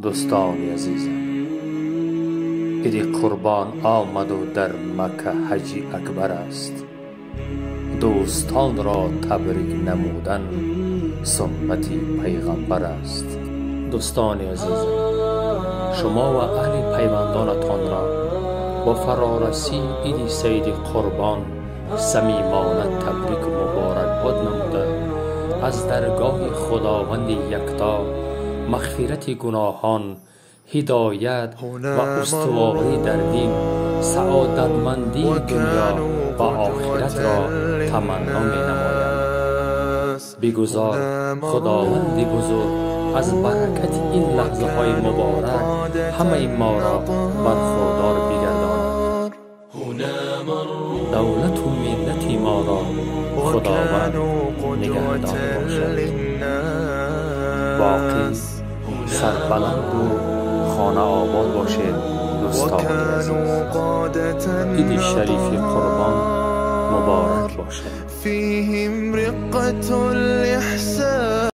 دوستان عزیزم، عید قربان آمد و در مکه حج اکبر است. دوستان را تبریک نمودن سنت پیغمبر است. دوستان عزیزم، شما و اهل پیوندانتان را با فرارسی عید سید قربان صمیمانه تبریک و مبارکباد نموده از درگاه خداوند یکتا مغفرت گناهان، هدایت و استواری در دین، سعادتمندی دنیا و آخرت را تمنا می نمایم. بگذار خداوند بزرگ از برکت این لحظه های مبارک همه ما را برخوردار بگرداند. دولت و ملت ما را خداوند نگهدار باشد. باقی سربلند و خانه آباد باشد. دوستان عزیز، عید شریف قربان مبارک باشد. فیهم رقة الإحسان